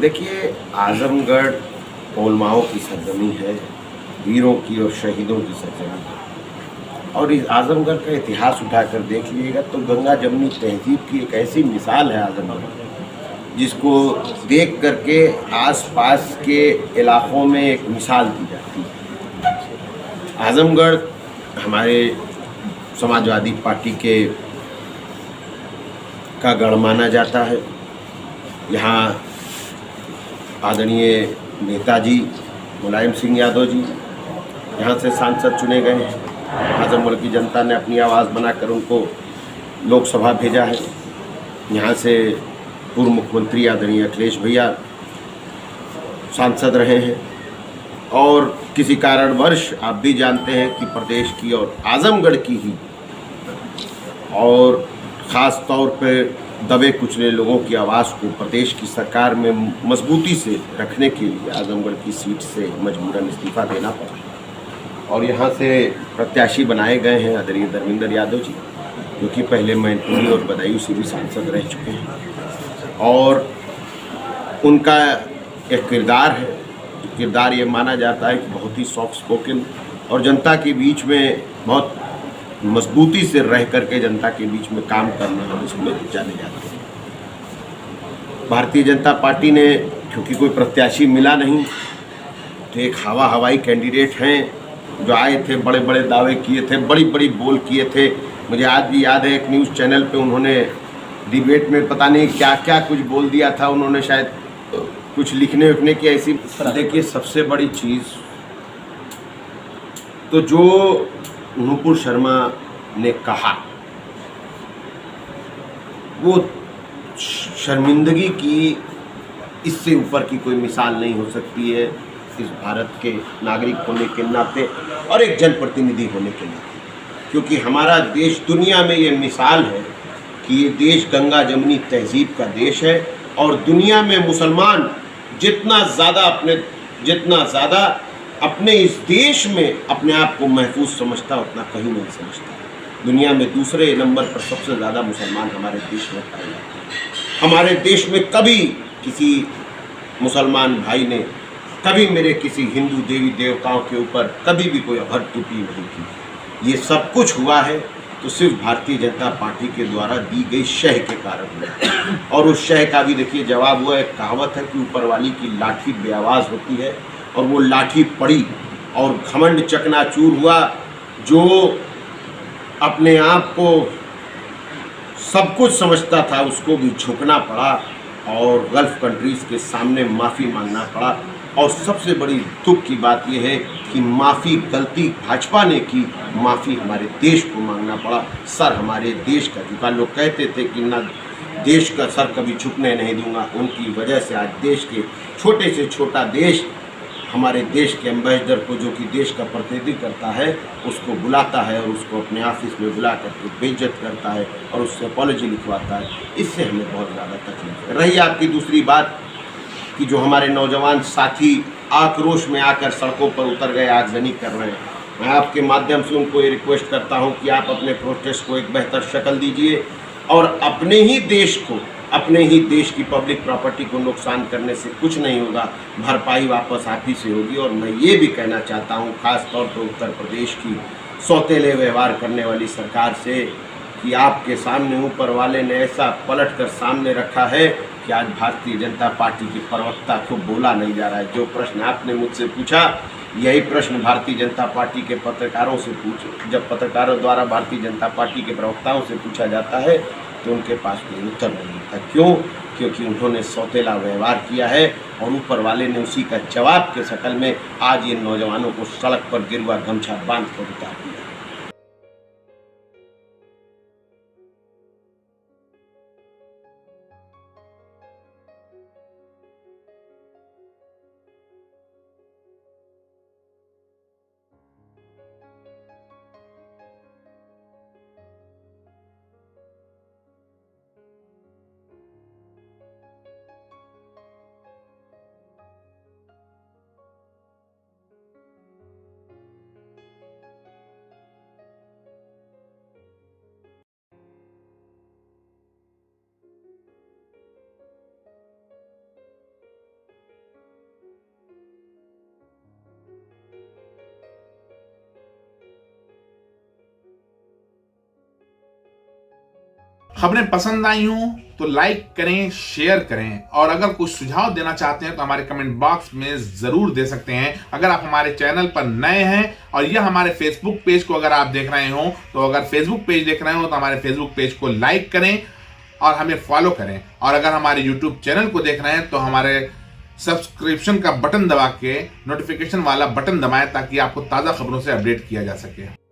देखिए, आज़मगढ़ उलमाओं की सरज़मीं है, वीरों की और शहीदों की सरज़मीं है। और इस आज़मगढ़ का इतिहास उठाकर देख लीजिएगा तो गंगा जमुनी तहज़ीब की एक ऐसी मिसाल है आज़मगढ़, जिसको देख कर के आस-पास के इलाक़ों में एक मिसाल दी जाती है। आज़मगढ़ हमारे समाजवादी पार्टी का गढ़ माना जाता है। यहाँ आदरणीय नेताजी मुलायम सिंह यादव जी यहाँ से सांसद चुने गए हैं। आज़मगढ़ की जनता ने अपनी आवाज़ बनाकर उनको लोकसभा भेजा है। यहाँ से पूर्व मुख्यमंत्री आदरणीय अखिलेश भैया सांसद रहे हैं। और किसी कारणवश आप भी जानते हैं कि प्रदेश की और आज़मगढ़ की ही और ख़ास तौर पर दबे कुचले लोगों की आवाज़ को प्रदेश की सरकार में मजबूती से रखने के लिए आज़मगढ़ की सीट से मजबूरन इस्तीफ़ा देना पड़ा और यहाँ से प्रत्याशी बनाए गए हैं आदरणीय धर्मेंद्र यादव जी, जो कि पहले मैनपुरी और बदायूं से भी सांसद रह चुके हैं। और उनका एक किरदार है, किरदार ये माना जाता है कि बहुत ही सॉफ्ट स्पोकन और जनता के बीच में बहुत मजबूती से रह करके जनता के बीच में काम करना हम इसमें जाने जाते हैं। भारतीय जनता पार्टी ने क्योंकि कोई प्रत्याशी मिला नहीं तो एक हवाई कैंडिडेट हैं जो आए थे, बड़े बड़े दावे किए थे, बड़ी बड़ी बोल किए थे। मुझे आज भी याद है एक न्यूज़ चैनल पे उन्होंने डिबेट में पता नहीं क्या क्या कुछ बोल दिया था। उन्होंने शायद कुछ लिखने उखने की ऐसी। देखिए, सबसे बड़ी चीज़ तो जो नूपुर शर्मा ने कहा वो शर्मिंदगी की, इससे ऊपर की कोई मिसाल नहीं हो सकती है इस भारत के नागरिक होने के नाते और एक जनप्रतिनिधि होने के नाते, क्योंकि हमारा देश दुनिया में ये मिसाल है कि ये देश गंगा जमुनी तहजीब का देश है और दुनिया में मुसलमान जितना ज़्यादा अपने इस देश में अपने आप को महफूज समझता उतना कहीं नहीं समझता। दुनिया में दूसरे नंबर पर सबसे ज़्यादा मुसलमान हमारे देश में पाए जाते हैं। हमारे देश में कभी किसी मुसलमान भाई ने कभी मेरे किसी हिंदू देवी देवताओं के ऊपर कभी भी कोई अभद्र टिप्पणी नहीं की। ये सब कुछ हुआ है तो सिर्फ भारतीय जनता पार्टी के द्वारा दी गई शह के कारण हुआ। और उस शह का भी देखिए जवाब हुआ। एक कहावत है कि ऊपर वाली की लाठी बेआवाज़ होती है और वो लाठी पड़ी और घमंड चकनाचूर हुआ। जो अपने आप को सब कुछ समझता था उसको भी झुकना पड़ा और गल्फ़ कंट्रीज़ के सामने माफ़ी मांगना पड़ा। और सबसे बड़ी दुख की बात यह है कि माफ़ी गलती भाजपा ने की, माफ़ी हमारे देश को मांगना पड़ा। सर हमारे देश का झुका। लोग कहते थे कि ना देश का सर कभी झुकने नहीं दूंगा, उनकी वजह से आज देश के छोटे से छोटा देश हमारे देश के एम्बेसडर को, जो कि देश का प्रतिनिधित्व करता है, उसको बुलाता है और उसको अपने ऑफिस में बुला करके बेइज्जत करता है और उससे अपॉलॉजी लिखवाता है। इससे हमें बहुत ज़्यादा तकलीफ है। रही आपकी दूसरी बात कि जो हमारे नौजवान साथी आक्रोश में आकर सड़कों पर उतर गए, आगजनी कर रहे हैं, मैं आपके माध्यम से उनको ये रिक्वेस्ट करता हूं कि आप अपने प्रोटेस्ट को एक बेहतर शक्ल दीजिए और अपने ही देश को, अपने ही देश की पब्लिक प्रॉपर्टी को नुकसान करने से कुछ नहीं होगा, भरपाई वापस आप ही से होगी। और मैं ये भी कहना चाहता हूँ खास तौर पर उत्तर प्रदेश की सौतेले व्यवहार करने वाली सरकार से कि आपके सामने ऊपर वाले ने ऐसा पलट कर सामने रखा है कि आज भारतीय जनता पार्टी की प्रवक्ता को बोला नहीं जा रहा है। जो प्रश्न आपने मुझसे पूछा, यही प्रश्न भारतीय जनता पार्टी के पत्रकारों से जब पत्रकारों द्वारा भारतीय जनता पार्टी के प्रवक्ताओं से पूछा जाता है तो उनके पास कोई उत्तर नहीं होता। क्यों? क्योंकि उन्होंने सौतेला व्यवहार किया है और ऊपर वाले ने उसी का जवाब के शक्ल में आज ये नौजवानों को सड़क पर गिरवा गमछा बांध कर उतार दिया। खबरें पसंद आई हों तो लाइक करें, शेयर करें, और अगर कुछ सुझाव देना चाहते हैं तो हमारे कमेंट बॉक्स में जरूर दे सकते हैं। अगर आप हमारे चैनल पर नए हैं और यह हमारे फेसबुक पेज को अगर आप देख रहे हो, तो अगर फेसबुक पेज देख रहे हो तो हमारे फेसबुक पेज को लाइक करें और हमें फॉलो करें, और अगर हमारे यूट्यूब चैनल को देख रहे हैं तो हमारे सब्सक्रिप्शन का बटन दबा के नोटिफिकेशन वाला बटन दबाएं ताकि आपको ताज़ा खबरों से अपडेट किया जा सके।